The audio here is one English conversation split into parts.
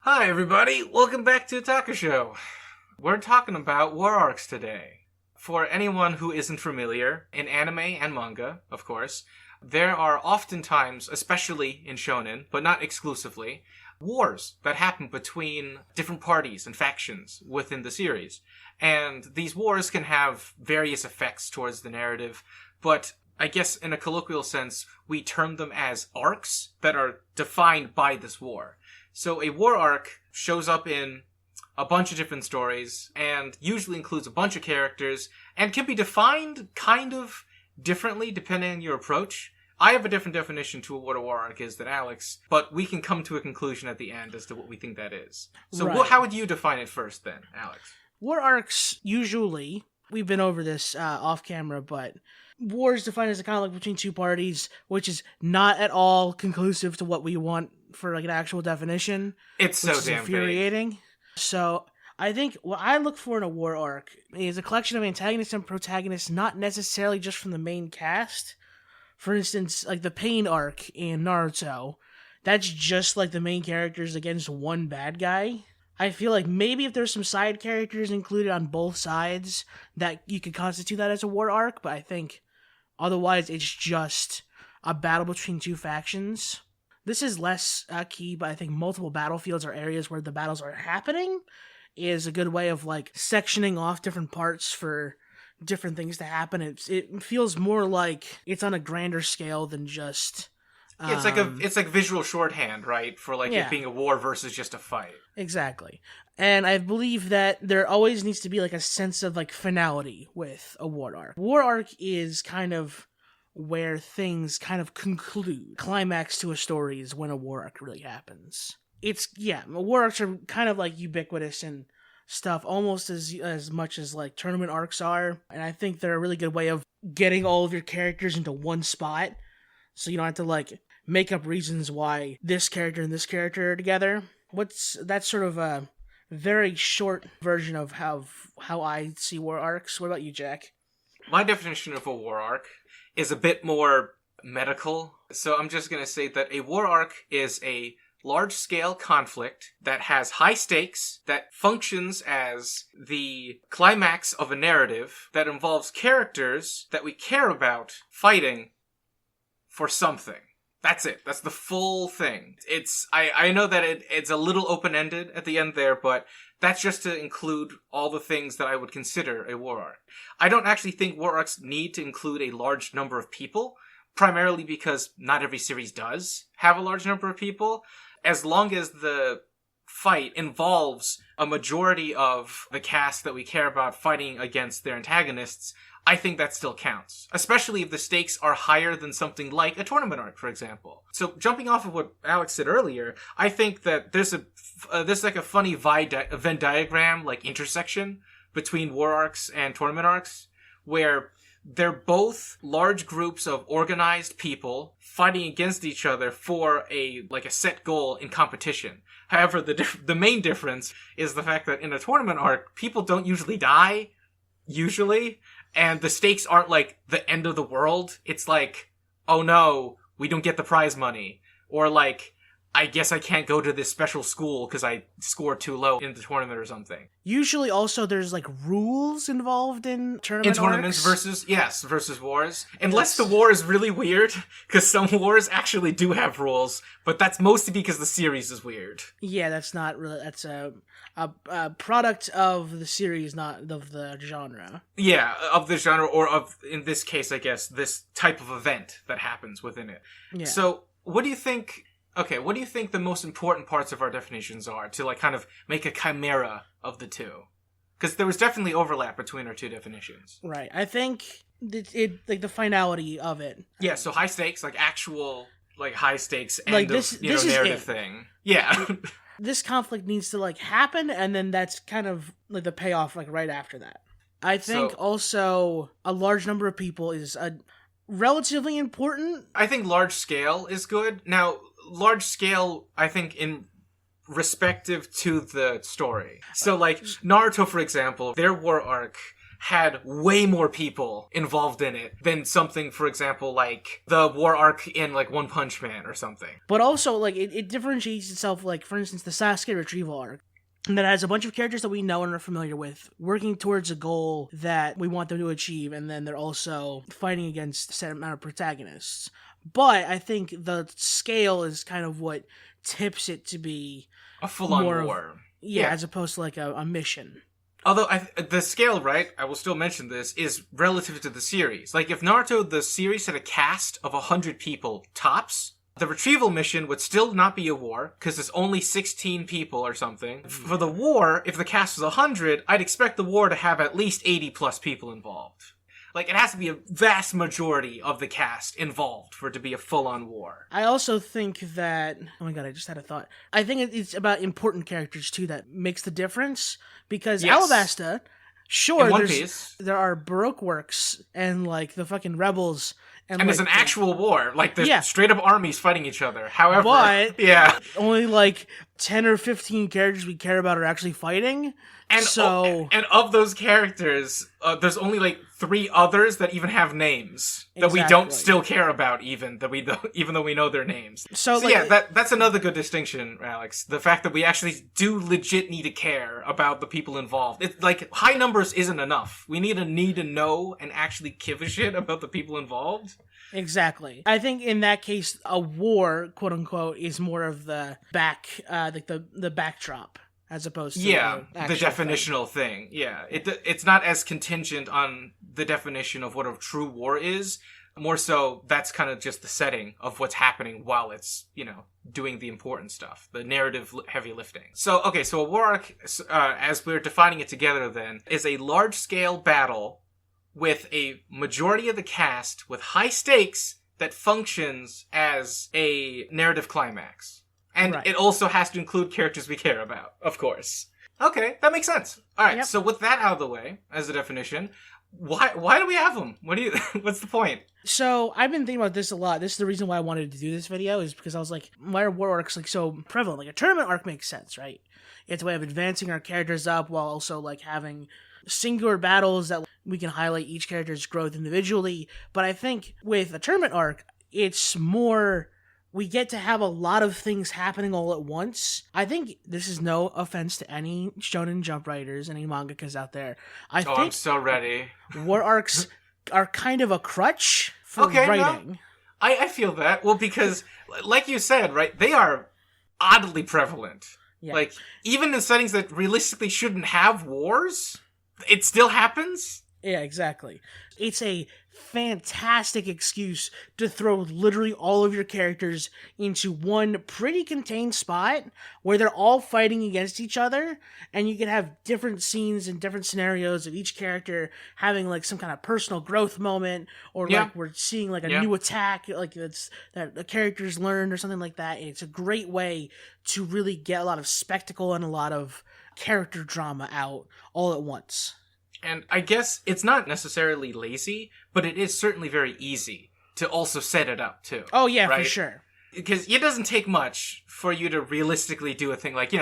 Hi everybody, welcome back to O-Tōkushō. We're talking about war arcs today. For anyone who isn't familiar, in anime and manga, of course, there are oftentimes, especially in shonen, but not exclusively, wars that happen between different parties and factions within the series. And these wars can have various effects towards the narrative, but I guess in a colloquial sense, we term them as arcs that are defined by this war. So a war arc shows up in a bunch of different stories and usually includes a bunch of characters and can be defined kind of differently depending on your approach. I have a different definition to what a war arc is than Alex, but we can come to a conclusion at the end as to what we think that is. So Right. how would you define it first then, Alex? War arcs, usually, we've been over this off camera, but war is defined as a conflict between two parties, which is not at all conclusive to what we want for like an actual definition. It's so which is damn infuriating. So I think what I look for in a war arc is a collection of antagonists and protagonists, not necessarily just from the main cast. For instance, like the Pain arc in Naruto, that's just like the main characters against one bad guy. I feel like maybe if there's some side characters included on both sides, that you could constitute that as a war arc, but I think otherwise it's just a battle between two factions. This is less key, but I think multiple battlefields or areas where the battles are happening is a good way of like sectioning off different parts for different things to happen. It feels more like it's on a grander scale than just... Yeah, it's like visual shorthand, right? For like it being a war versus just a fight. Exactly. And I believe that there always needs to be like a sense of like finality with a war arc. War arc is kind of where things kind of conclude. Climax to a story is when a war arc really happens. War arcs are kind of like ubiquitous in stuff, almost as much as like tournament arcs are. And I think they're a really good way of getting all of your characters into one spot, so you don't have to like make up reasons why this character and this character are together. That's sort of a very short version of how I see war arcs. What about you, Jack? My definition of a war arc is a bit more medical. So I'm just going to say that a war arc is a large-scale conflict that has high stakes, that functions as the climax of a narrative, that involves characters that we care about fighting for something. That's it. That's the full thing. I know that it's a little open-ended at the end there, but that's just to include all the things that I would consider a war arc. I don't actually think war arcs need to include a large number of people, primarily because not every series does have a large number of people. As long as the fight involves a majority of the cast that we care about fighting against their antagonists, I think that still counts, especially if the stakes are higher than something like a tournament arc, for example. So jumping off of what Alex said earlier, I think that there's like a funny Venn diagram, like intersection between war arcs and tournament arcs, where they're both large groups of organized people fighting against each other for a set goal in competition. However, the main difference is the fact that in a tournament arc, people don't usually die, and the stakes aren't like the end of the world. It's like, oh no, we don't get the prize money. Or like, I guess I can't go to this special school because I scored too low in the tournament or something. Usually also there's like rules involved in tournaments arcs. versus wars. Unless the war is really weird, because some wars actually do have rules, but that's mostly because the series is weird. Yeah, that's not really, that's a product of the series, not of the genre. Yeah, of the genre, or of, in this case, I guess, this type of event that happens within it. Yeah. So, what do you think the most important parts of our definitions are to like kind of make a chimera of the two? Because there was definitely overlap between our two definitions. Right. I think it like the finality of it. Yeah, so high stakes, like actual like high stakes end like of this narrative thing. Yeah. This conflict needs to like happen, and then that's kind of like the payoff like right after that. I think also a large number of people is relatively important. I think large scale is good. Now, large scale, I think, in respective to the story. So, like, Naruto, for example, their war arc had way more people involved in it than something, for example, like the war arc in like One Punch Man or something. But also, like, it differentiates itself, like, for instance, the Sasuke retrieval arc. That has a bunch of characters that we know and are familiar with, working towards a goal that we want them to achieve, and then they're also fighting against a set amount of protagonists. But I think the scale is kind of what tips it to be a full-on war. Yeah, as opposed to like a mission. Although the scale, right, I will still mention this, is relative to the series. Like, if Naruto, the series, had a cast of 100 people tops, the retrieval mission would still not be a war, because it's only 16 people or something. For the war, if the cast was 100, I'd expect the war to have at least 80 plus people involved. Like, it has to be a vast majority of the cast involved for it to be a full-on war. I also think that... Oh my god, I just had a thought. I think it's about important characters, too, that makes the difference. Because Alabasta, sure, there are Baroque works and, like, the fucking rebels... And there's an actual war. Like, there's straight-up armies fighting each other. However... But only, like, 10 or 15 characters we care about are actually fighing. And and of those characters, there's only like 3 others that even have names that we don't still care about, even though we know their names. So like, yeah, that's another good distinction, Alex. The fact that we actually do legit need to care about the people involved. It's like high numbers isn't enough. We need to know and actually give a shit about the people involved. Exactly. I think in that case, a war, quote unquote, is more of the the backdrop. As opposed to the definitional thing. Yeah, it's not as contingent on the definition of what a true war is. More so, that's kind of just the setting of what's happening while it's, doing the important stuff, the narrative heavy lifting. So a war arc, as we're defining it together then, is a large-scale battle with a majority of the cast with high stakes that functions as a narrative climax. And it also has to include characters we care about, of course. Okay, that makes sense. All right, So with that out of the way, as a definition, why do we have them? What's the point? So I've been thinking about this a lot. This is the reason why I wanted to do this video, is because I was like, why are war arcs like so prevalent? Like a tournament arc makes sense, right? It's a way of advancing our characters up while also like having singular battles that we can highlight each character's growth individually. But I think with a tournament arc, it's more... We get to have a lot of things happening all at once. I think this is no offense to any Shonen Jump writers, any mangakas out there. I'm so ready. War arcs are kind of a crutch for writing. No, I feel that. Well, because, like you said, right, they are oddly prevalent. Yeah. Like, even in settings that realistically shouldn't have wars, it still happens. Yeah, exactly. It's a fantastic excuse to throw literally all of your characters into one pretty contained spot where they're all fighting against each other, and you can have different scenes and different scenarios of each character having like some kind of personal growth moment, or like we're seeing like a new attack like that a character's learned or something like that. And it's a great way to really get a lot of spectacle and a lot of character drama out all at once. And I guess it's not necessarily lazy, but it is certainly very easy to also set it up, too. Oh, yeah, right? For sure. Because it doesn't take much for you to realistically do a thing like,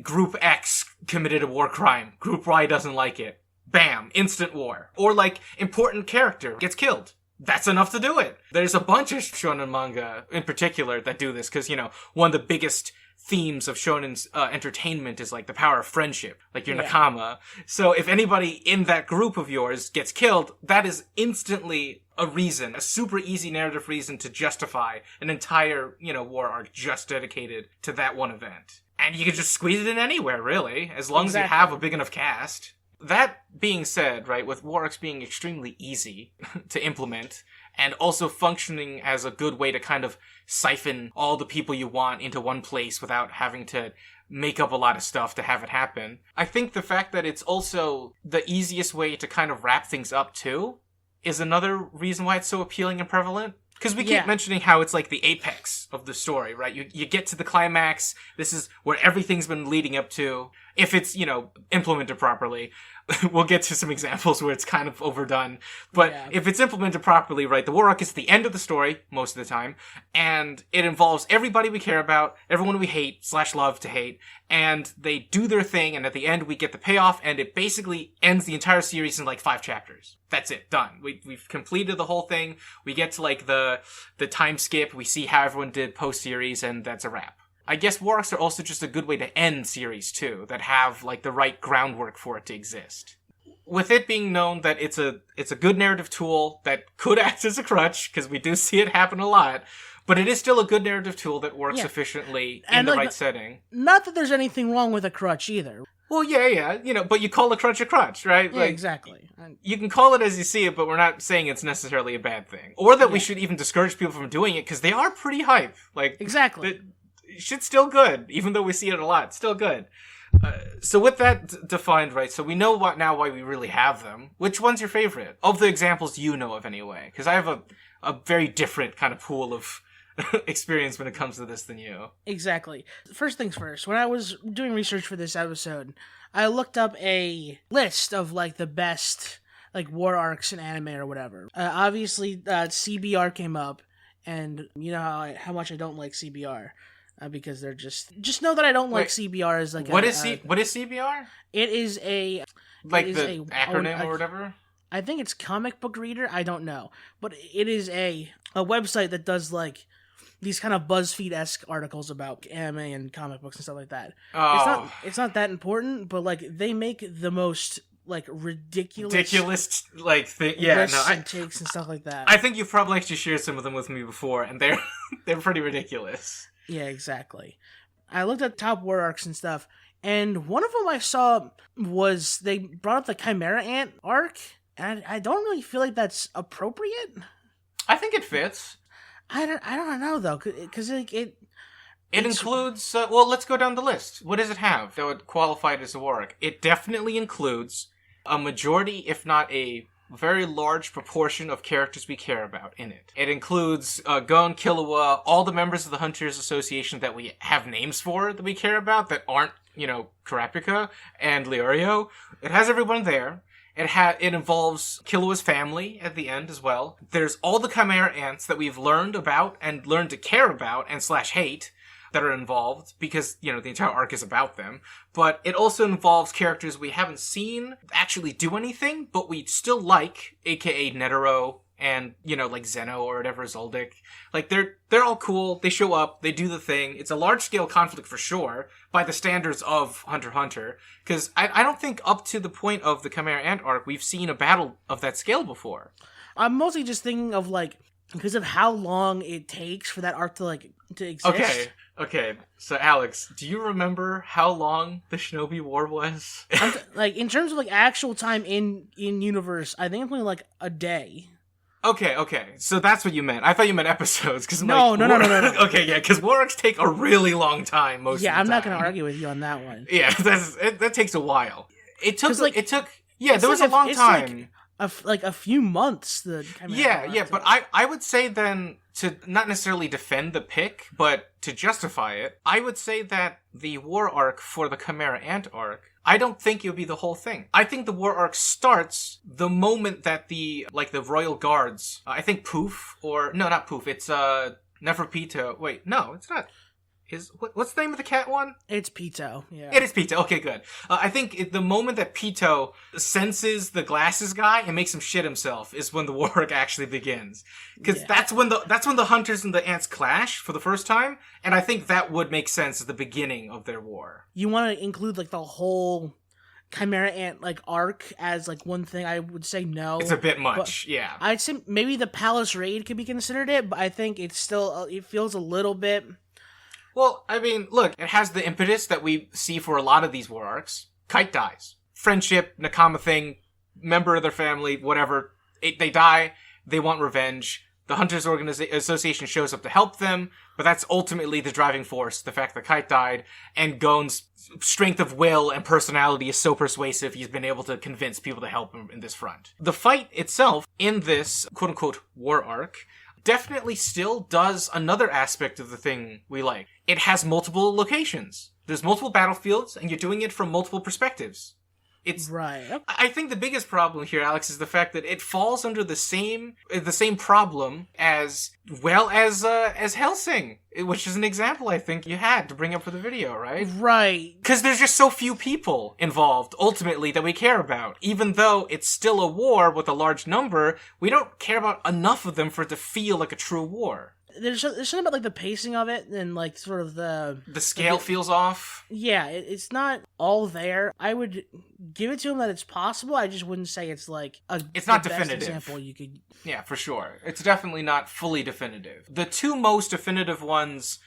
Group X committed a war crime. Group Y doesn't like it. Bam, instant war. Or, like, important character gets killed. That's enough to do it. There's a bunch of shonen manga, in particular, that do this, because, one of the biggest themes of shonen's entertainment is like the power of friendship, like your nakama. So if anybody in that group of yours gets killed, that is instantly a super easy narrative reason to justify an entire, war arc just dedicated to that one event. And you can just squeeze it in anywhere, really, as long as you have a big enough cast. That being said, right, with war arcs being extremely easy to implement, and also functioning as a good way to kind of siphon all the people you want into one place without having to make up a lot of stuff to have it happen. I think the fact that it's also the easiest way to kind of wrap things up too is another reason why it's so appealing and prevalent. Because we keep mentioning how it's like the apex of the story, right? You get to the climax, this is where everything's been leading up to. if it's, implemented properly. We'll get to some examples where it's kind of overdone. But if it's implemented properly, right, the war arc is the end of the story, most of the time, and it involves everybody we care about, everyone we hate / love to hate, and they do their thing, and at the end we get the payoff, and it basically ends the entire series in, 5 chapters. That's it. Done. We've completed the whole thing. We get to, the time skip, we see how everyone did post-series, and that's a wrap. I guess war arcs are also just a good way to end series, too, that have, the right groundwork for it to exist. With it being known that it's a good narrative tool that could act as a crutch, because we do see it happen a lot, but it is still a good narrative tool that works efficiently in the right setting. Not that there's anything wrong with a crutch, either. Well, yeah, but you call a crutch, right? Yeah, exactly. You can call it as you see it, but we're not saying it's necessarily a bad thing. Or that we should even discourage people from doing it, because they are pretty hype. Exactly. Shit's still good, even though we see it a lot. Still good. So with that defined, right, so we know why we really have them. Which one's your favorite? Of the examples you know of, anyway. Because I have a very different kind of pool of experience when it comes to this than you. Exactly. First things first, when I was doing research for this episode, I looked up a list of, the best, war arcs in anime or whatever. Obviously, CBR came up, and you know how much I don't like CBR. Because they're just know that I don't like CBR as what is CBR? It is a the acronym or whatever. I think it's comic book reader. I don't know, but it is a website that does these kind of BuzzFeed-esque articles about anime and comic books and stuff like that. Oh. It's not that important, but they make the most ridiculous thing. Yeah, and takes and stuff like that. I think you've probably actually shared some of them with me before, and they're pretty ridiculous. Yeah, exactly. I looked at top war arcs and stuff, and one of them I saw was they brought up the Chimera Ant arc, and I don't really feel like that's appropriate. I think it fits. I don't know though, because it includes. Well, let's go down the list. What does it have that would qualify it as a war arc? It definitely includes a majority, if not a very large proportion of characters we care about in it. It includes Gon, Killua, all the members of the Hunters Association that we have names for that we care about that aren't, Kurapika and Leorio. It has everyone there. It involves Killua's family at the end as well. There's all the Chimera Ants that we've learned about and learned to care about and /hate that are involved because, the entire arc is about them. But it also involves characters we haven't seen actually do anything, but we still like, aka Netero and, Zeno or whatever, Zoldyck. They're all cool. They show up. They do the thing. It's a large-scale conflict for sure by the standards of Hunter x Hunter. Because I don't think up to the point of the Chimera Ant arc, we've seen a battle of that scale before. I'm mostly just thinking of, because of how long it takes for that arc to exist. Okay, so Alex, do you remember how long the Shinobi War was? In terms of actual time in universe, I think it's only a day. Okay, so that's what you meant. I thought you meant episodes. Cause no. Okay, yeah, because war arcs take a really long time most of the time. Yeah, I'm not going to argue with you on that one. Yeah, that takes a while. There was a long time. A few months. But I would say then, to not necessarily defend the pick, but to justify it, I would say that the war arc for the Chimera Ant arc, I don't think it would be the whole thing. I think the war arc starts the moment that the royal guards, I think Poof, not Poof, it's Neferpito. Wait, no, it's not. What's the name of the cat one? It's Pito, yeah. It is Pito, okay, good. I think the moment that Pito senses the glasses guy and makes him shit himself is when the war arc actually begins. Because that's when the hunters and the ants clash for the first time, and I think that would make sense as the beginning of their war. You want to include the whole Chimera Ant arc as one thing? I would say no. It's a bit much, yeah. I'd say maybe the Palace Raid could be considered it, but I think it's still, it feels a little bit... Well, I mean, look, it has the impetus that we see for a lot of these war arcs. Kite dies. Friendship, Nakama thing, member of their family, whatever. They die, they want revenge. The Hunters Association shows up to help them, but that's ultimately the driving force, the fact that Kite died, and Gon's strength of will and personality is so persuasive he's been able to convince people to help him in this front. The fight itself, in this quote-unquote war arc, definitely still does another aspect of the thing we like. It has multiple locations. There's multiple battlefields, and you're doing it from multiple perspectives. It's right. I think the biggest problem here, Alex, is the fact that it falls under the same problem as Hellsing, which is an example I think you had to bring up for the video, right? Right. Because there's just so few people involved, ultimately, that we care about. Even though it's still a war with a large number, we don't care about enough of them for it to feel like a true war. There's something about, like, the pacing of it and, like, sort of the scale feels off. Yeah, it's not all there. I would give it to him that it's possible. I just wouldn't say it's, like, it's not definitive. Best example you could... Yeah, for sure. It's definitely not fully definitive. The two most definitive ones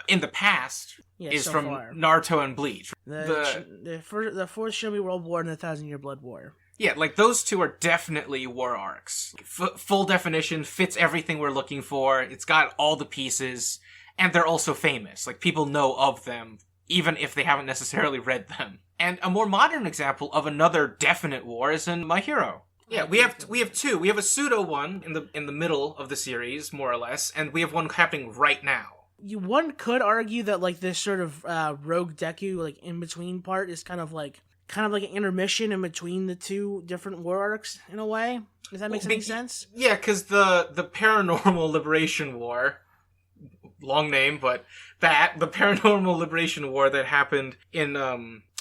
in the past is so from far. Naruto and Bleach. The Fourth Shinobi World War and the 1,000-Year Blood War. Yeah, like, those two are definitely war arcs. Full definition, fits everything we're looking for, it's got all the pieces, and they're also famous. Like, people know of them, even if they haven't necessarily read them. And a more modern example of another definite war is in My Hero. Yeah, we have two. We have a pseudo one in the middle of the series, more or less, and we have one happening right now. One could argue that, like, this sort of Rogue Deku, like, in-between part is kind of like an intermission in between the two different war arcs, in a way. Does that make any sense? Yeah, because the Paranormal Liberation War, long name, but the Paranormal Liberation War that happened in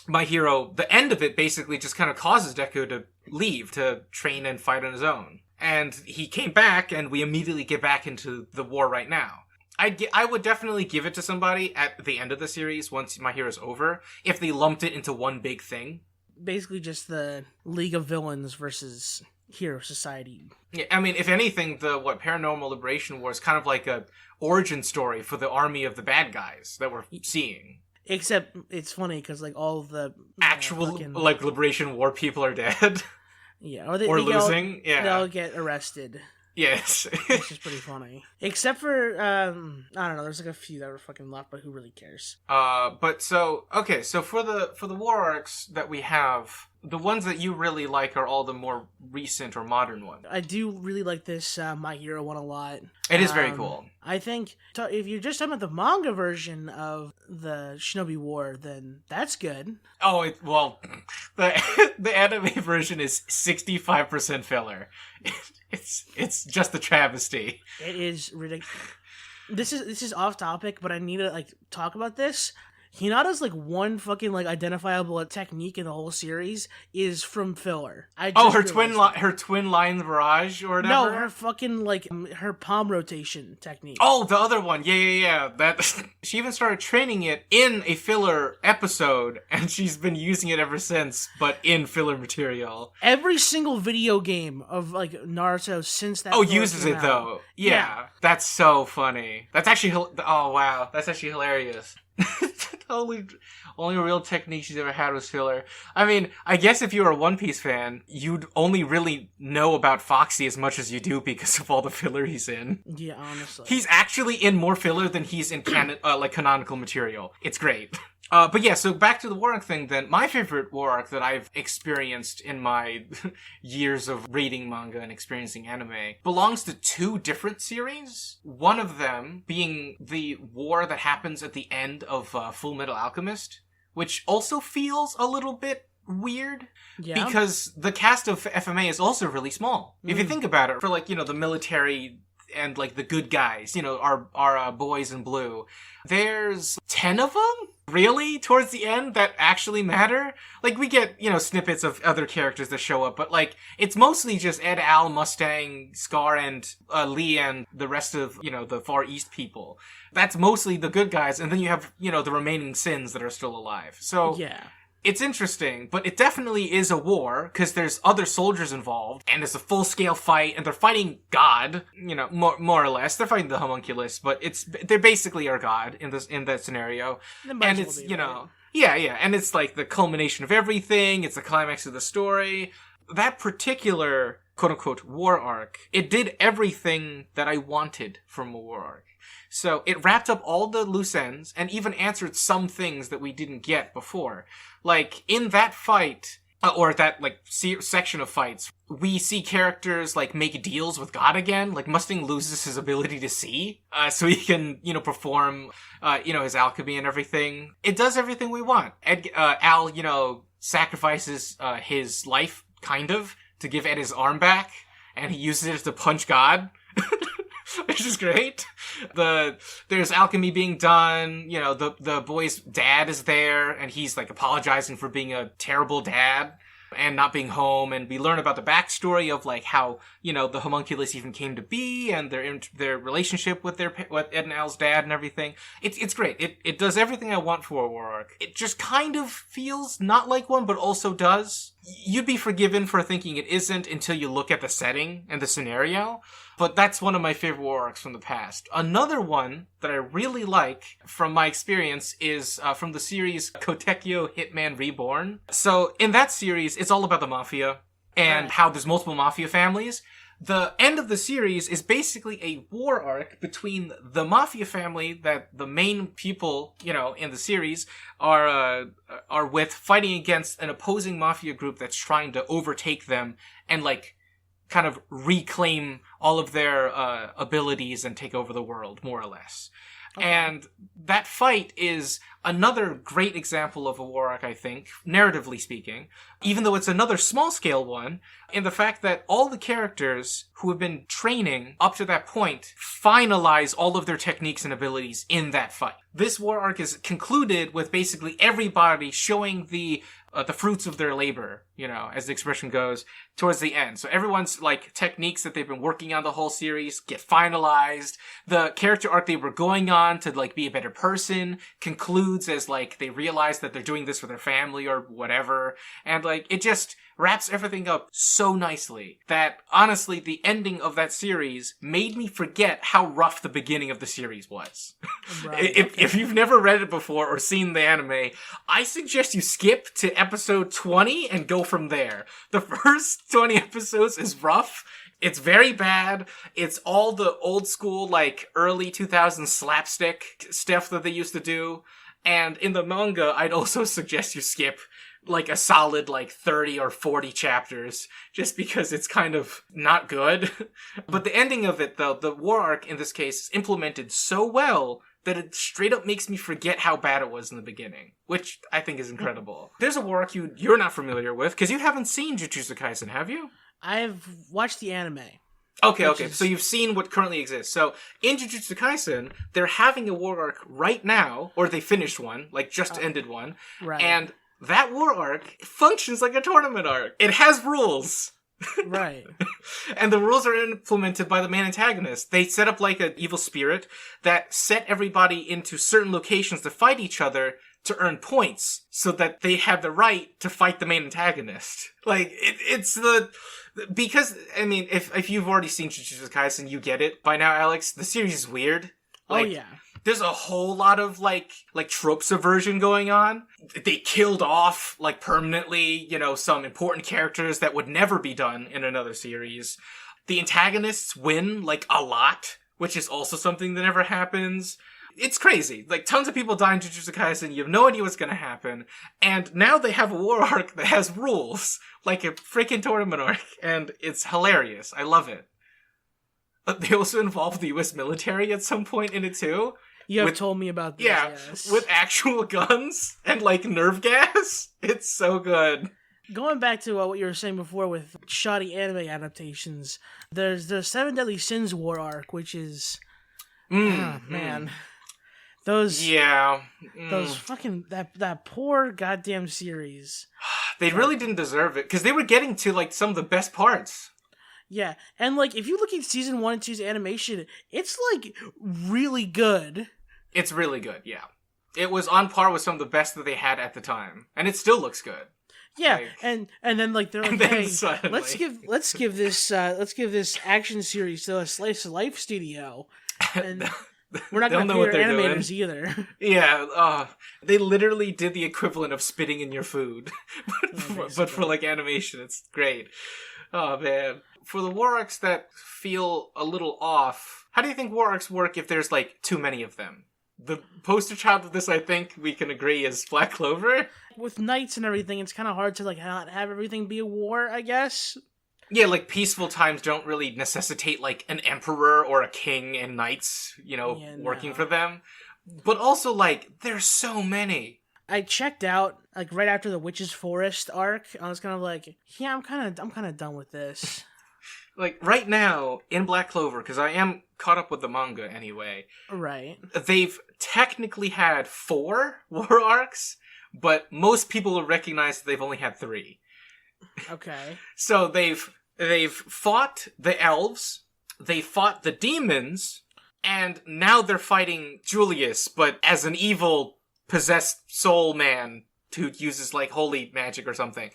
My Hero, the end of it basically just kind of causes Deku to leave to train and fight on his own. And he came back, and we immediately get back into the war right now. I would definitely give it to somebody at the end of the series, once My Hero's over, if they lumped it into one big thing. Basically just the League of Villains versus Hero Society. Yeah, I mean, if anything, Paranormal Liberation War is kind of like a origin story for the army of the bad guys that we're seeing. Except, it's funny, because, like, all the... actual, like, Liberation War people are dead. Yeah, or or losing. Yeah. They'll get arrested. Yes. Which is pretty funny. Except for, I don't know, there's like a few that were fucking left, but who really cares? So for the war arcs that we have, the ones that you really like are all the more recent or modern ones. I do really like this My Hero one a lot. It is very cool. I think, if you're just talking about the manga version of the Shinobi War, then that's good. Oh, the anime version is 65% filler. It's just a travesty. It is ridiculous. This is off topic, but I need to, like, talk about this. Hinata's, like, one fucking, like, identifiable technique in the whole series is from filler. Her twin line barrage or whatever? No, her fucking, like, her palm rotation technique. Oh, the other one. Yeah. That she even started training it in a filler episode, and she's been using it ever since, but in filler material. Every single video game of, like, Naruto since that uses it, though. Yeah. That's so funny. That's actually... Oh, wow. That's actually hilarious. Only real technique she's ever had was filler. I mean, I guess if you were a One Piece fan, you'd only really know about Foxy as much as you do because of all the filler he's in. Yeah, honestly. He's actually in more filler than he's in canonical material. It's great. But yeah, so back to the war arc thing then. My favorite war arc that I've experienced in my years of reading manga and experiencing anime belongs to two different series. One of them being the war that happens at the end of Full Metal Alchemist, which also feels a little bit weird. Yeah. Because the cast of FMA is also really small. If you think about it, for, like, the military and, like, the good guys, our boys in blue, there's 10 of them? Really? Towards the end that actually matter? Like, we get, snippets of other characters that show up, but, like, it's mostly just Ed, Al, Mustang, Scar, and Lee, and the rest of, the Far East people. That's mostly the good guys, and then you have, the remaining sins that are still alive. So, yeah. It's interesting, but it definitely is a war, because there's other soldiers involved, and it's a full-scale fight, and they're fighting God, more or less. They're fighting the homunculus, but they're basically our God in that scenario. And it's, yeah, and it's like the culmination of everything, it's the climax of the story. That particular, quote-unquote, war arc, it did everything that I wanted from a war arc. So it wrapped up all the loose ends and even answered some things that we didn't get before. Like, in that fight, or that like section of fights, we see characters like make deals with God again. Like Mustang loses his ability to see, so he can perform his alchemy and everything. It does everything we want. Al sacrifices his life kind of to give Ed his arm back, and he uses it to punch God. Which is great. There's alchemy being done. The boy's dad is there, and he's like apologizing for being a terrible dad and not being home. And we learn about the backstory of like how the homunculus even came to be, and their relationship with with Ed and Al's dad and everything. It's great. It does everything I want for a war arc. It just kind of feels not like one, but also does. You'd be forgiven for thinking it isn't until you look at the setting and the scenario. But that's one of my favorite war arcs from the past. Another one that I really like from my experience is from the series Kotekyo Hitman Reborn. So in that series, it's all about the mafia and how there's multiple mafia families. The end of the series is basically a war arc between the mafia family that the main people, in the series are with, fighting against an opposing mafia group that's trying to overtake them and like kind of reclaim all of their abilities and take over the world, more or less. Okay. And that fight is another great example of a war arc, I think, narratively speaking, even though it's another small-scale one, in the fact that all the characters who have been training up to that point finalize all of their techniques and abilities in that fight. This war arc is concluded with basically everybody showing the fruits of their labor, as the expression goes, towards the end. So everyone's, like, techniques that they've been working on the whole series get finalized. The character arc they were going on to, like, be a better person concludes as, like, they realize that they're doing this for their family or whatever. And, like, it just wraps everything up so nicely that, honestly, the ending of that series made me forget how rough the beginning of the series was. Right. If you've never read it before or seen the anime, I suggest you skip to episode 20 and go from there. The first 20 episodes is rough. It's very bad. It's all the old school, like, early 2000s slapstick stuff that they used to do. And in the manga, I'd also suggest you skip like a solid like 30 or 40 chapters just because it's kind of not good. But the ending of it, though, the war arc in this case, is implemented so well that it straight up makes me forget how bad it was in the beginning, which I think is incredible. There's a war arc you're not familiar with because you haven't seen Jujutsu Kaisen, have you? I've watched the anime. Okay. So you've seen what currently exists. So in Jujutsu Kaisen, they're having a war arc right now, or they finished one, like just ended one. Right. And that war arc functions like a tournament arc. It has rules. Right. And the rules are implemented by the main antagonist. They set up like an evil spirit that set everybody into certain locations to fight each other to earn points so that they have the right to fight the main antagonist. Like, because, I mean, if you've already seen Jujutsu Kaisen, you get it by now, Alex. The series is weird. Like, oh, yeah. There's a whole lot of, like trope subversion going on. They killed off, like, permanently, some important characters that would never be done in another series. The antagonists win, like, a lot, which is also something that never happens. It's crazy. Like, tons of people die in Jujutsu Kaisen, you have no idea what's gonna happen, and now they have a war arc that has rules, like a freaking tournament arc, and it's hilarious. I love it. But they also involve the US military at some point in it, too. You have told me about this, yeah, yes. With actual guns and, like, nerve gas. It's so good. Going back to what you were saying before with shoddy anime adaptations, there's the Seven Deadly Sins war arc, which is... man. Those fucking... That poor goddamn series. They really didn't deserve it, because they were getting to, like, some of the best parts. Yeah, and, like, if you look at Season 1 and 2's animation, it's, like, really good. It's really good, yeah. It was on par with some of the best that they had at the time. And it still looks good. Yeah, like, and then, like, they're like, hey, suddenly... let's give this action series to a Slice of Life studio. And we're not going to pay our animators either. Yeah, they literally did the equivalent of spitting in your food. but for, like, animation, it's great. Oh, man. For the war arcs that feel a little off, how do you think war arcs work if there's, like, too many of them? the poster child of this, I think we can agree, is Black Clover. With knights and everything, it's kind of hard to like not have everything be a war, I guess. Yeah, like, peaceful times don't really necessitate, like, an emperor or a king and knights, working for them. But also, like, there's so many. I checked out, like, right after the Witch's Forest arc. I was kind of like, yeah, I'm kind of done with this. Like, right now, in Black Clover, because I am caught up with the manga anyway. Right. They've technically had 4 war arcs, but most people will recognize that they've only had 3. Okay. So they've fought the elves, they fought the demons, and now they're fighting Julius, but as an evil, possessed soul man who uses, like, holy magic or something.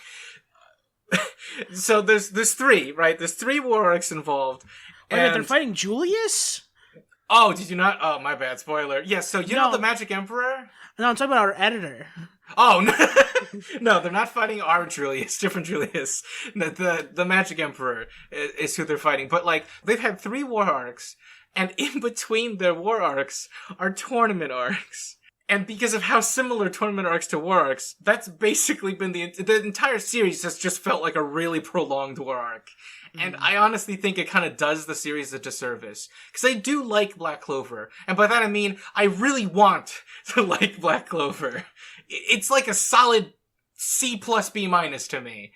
So there's 3, right? There's 3 war arcs involved. Wait, they're fighting Julius? Oh, did you not? Oh, my bad. Spoiler. Yes, so you know the Magic Emperor? No, I'm talking about our editor. Oh, no. No, they're not fighting our Julius, different Julius. No, the Magic Emperor is who they're fighting. But, like, they've had 3 war arcs, and in between their war arcs are tournament arcs. And because of how similar tournament arcs to war arcs, that's basically been the entire series has just felt like a really prolonged war arc. And I honestly think it kind of does the series a disservice. Because I do like Black Clover. And by that I mean, I really want to like Black Clover. It's like a solid C plus B minus to me.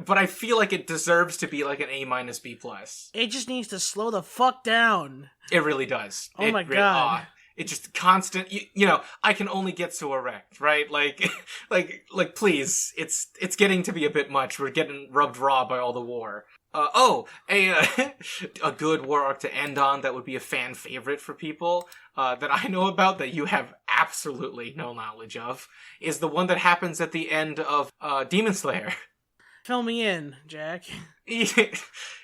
But I feel like it deserves to be like an A minus B plus. It just needs to slow the fuck down. It really does. Oh my god. It's just constant, I can only get so erect, right? Like, please, it's getting to be a bit much. We're getting rubbed raw by all the war. A good war arc to end on that would be a fan favorite for people, that I know about that you have absolutely no knowledge of, is the one that happens at the end of, Demon Slayer. Fill me in, Jack.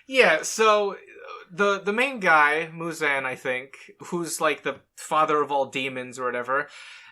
Yeah, so the main guy, Muzan, I think, who's like the father of all demons or whatever,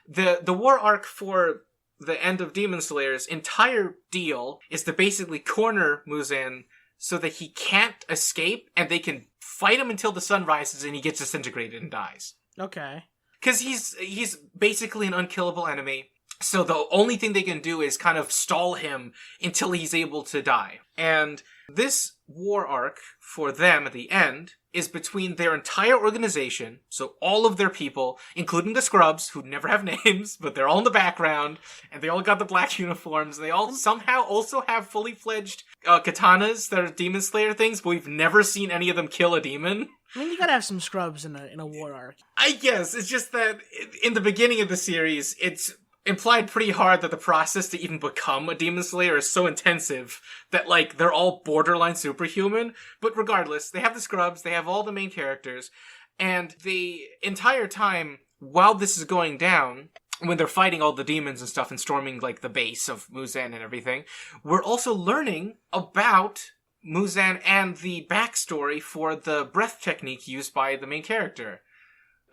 the war arc for the end of Demon Slayer's entire deal is to basically corner Muzan so that he can't escape and they can fight him until the sun rises and he gets disintegrated and dies. Okay. Because he's basically an unkillable enemy. So the only thing they can do is kind of stall him until he's able to die. And this war arc for them at the end is between their entire organization, so all of their people, including the scrubs, who never have names, but they're all in the background, and they all got the black uniforms. They all somehow also have fully fledged katanas that are Demon Slayer things, but we've never seen any of them kill a demon. I mean, you gotta have some scrubs in a war arc. I guess. It's just that in the beginning of the series, it's implied pretty hard that the process to even become a Demon Slayer is so intensive that, like, they're all borderline superhuman. But regardless, they have the scrubs, they have all the main characters, and the entire time, while this is going down, when they're fighting all the demons and stuff and storming, like, the base of Muzan and everything, we're also learning about Muzan and the backstory for the breath technique used by the main character.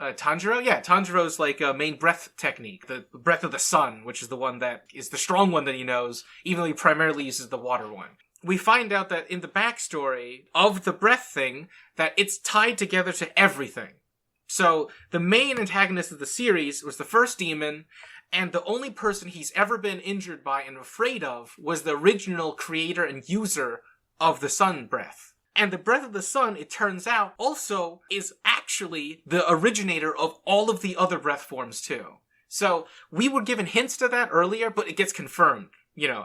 Tanjiro? Yeah, Tanjiro's, like, main breath technique. The breath of the sun, which is the one that is the strong one that he knows, even though he primarily uses the water one. We find out that in the backstory of the breath thing, that it's tied together to everything. So, the main antagonist of the series was the first demon, and the only person he's ever been injured by and afraid of was the original creator and user of the sun breath. And the breath of the sun, it turns out, also is actually the originator of all of the other breath forms, too. So, we were given hints to that earlier, but it gets confirmed,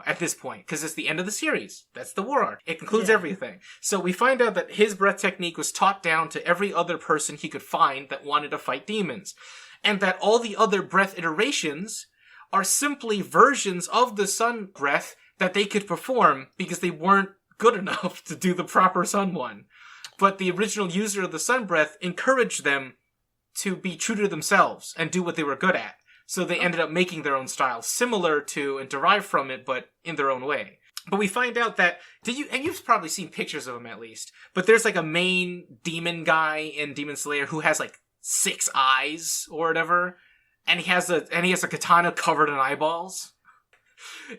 at this point, because it's the end of the series. That's the war arc. It concludes everything. So, we find out that his breath technique was taught down to every other person he could find that wanted to fight demons. And that all the other breath iterations are simply versions of the sun breath that they could perform because they weren't good enough to do the proper sun one. But the original user of the sun breath encouraged them to be true to themselves and do what they were good at. So they ended up making their own style, similar to and derived from it, but in their own way. But we find out that, and you've probably seen pictures of him at least, but there's like a main demon guy in Demon Slayer who has like 6 eyes or whatever, and he has a katana covered in eyeballs.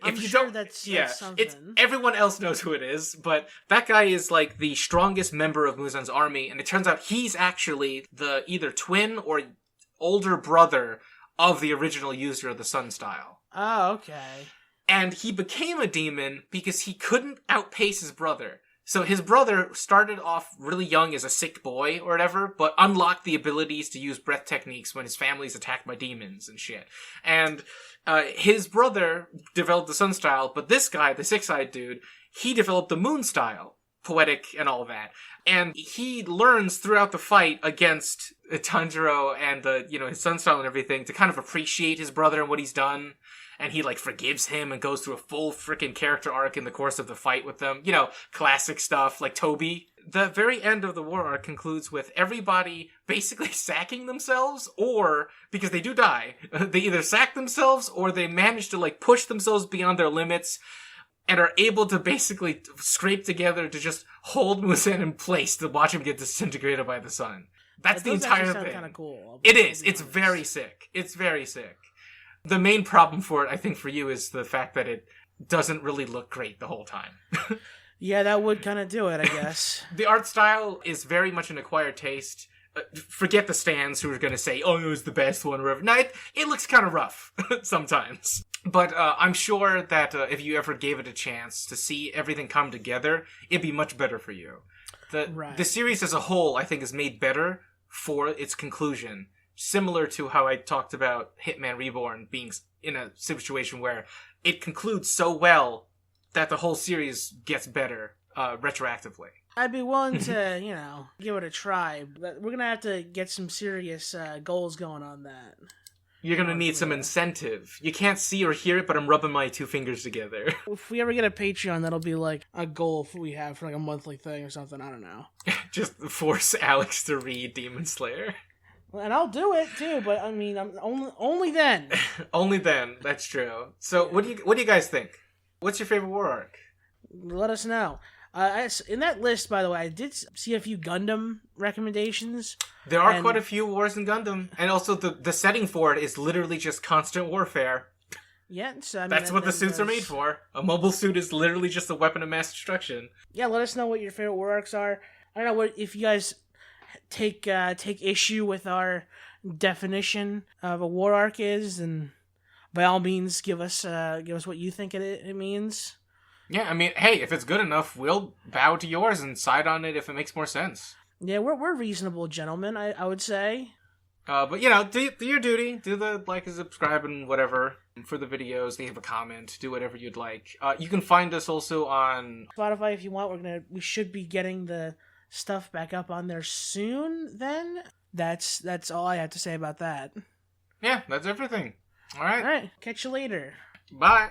If you don't, that's something. Everyone else knows who it is, but that guy is like the strongest member of Muzan's army, and it turns out he's actually the either twin or older brother of the original user of the Sun style. Oh, okay. And he became a demon because he couldn't outpace his brother. So his brother started off really young as a sick boy or whatever, but unlocked the abilities to use breath techniques when his family's attacked by demons and shit. And his brother developed the Sun style, but this guy, the six-eyed dude, he developed the Moon style. Poetic and all that. And he learns throughout the fight against Tanjiro and his Sun style and everything to kind of appreciate his brother and what he's done. And he, forgives him and goes through a full freaking character arc in the course of the fight with them. Classic stuff, like Toby. The very end of the war arc concludes with everybody basically sacking themselves, or, because they do die, they either sack themselves or they manage to, push themselves beyond their limits and are able to basically scrape together to just hold Muzan in place to watch him get disintegrated by the sun. That's the entire thing. Kind of cool. It is. It's very sick. It's very sick. The main problem for it, I think, for you is the fact that it doesn't really look great the whole time. Yeah, that would kind of do it, I guess. The art style is very much an acquired taste. Forget the stands who are going to say, oh, it was the best one, or whatever. No, it looks kind of rough sometimes. But I'm sure that if you ever gave it a chance to see everything come together, it'd be much better for you. The series as a whole, I think, is made better for its conclusion. Similar to how I talked about Hitman Reborn being in a situation where it concludes so well that the whole series gets better retroactively. I'd be willing to, give it a try, but we're going to have to get some serious goals going on that. You're going to need some incentive. You can't see or hear it, but I'm rubbing my two fingers together. If we ever get a Patreon, that'll be a goal we have for a monthly thing or something. I don't know. Just force Alex to read Demon Slayer. And I'll do it too, but I mean, I'm only then. Only then. That's true. So, what do you guys think? What's your favorite war arc? Let us know. In that list, by the way, I did see a few Gundam recommendations. There are quite a few wars in Gundam, and also the setting for it is literally just constant warfare. Yeah, so that's what the suits are made for. A mobile suit is literally just a weapon of mass destruction. Yeah, let us know what your favorite war arcs are. I don't know if you guys take issue with our definition of a war arc is, and by all means give us what you think it means. Yeah, I mean, hey, if it's good enough, we'll bow to yours and side on it if it makes more sense. Yeah, we're reasonable gentlemen, I would say. But do your duty, do the like and subscribe and whatever for the videos. Leave a comment, do whatever you'd like. You can find us also on Spotify if you want. We should be getting the stuff back up on there soon. Then that's all I have to say about that. Yeah, that's everything. All right. Catch you later. Bye.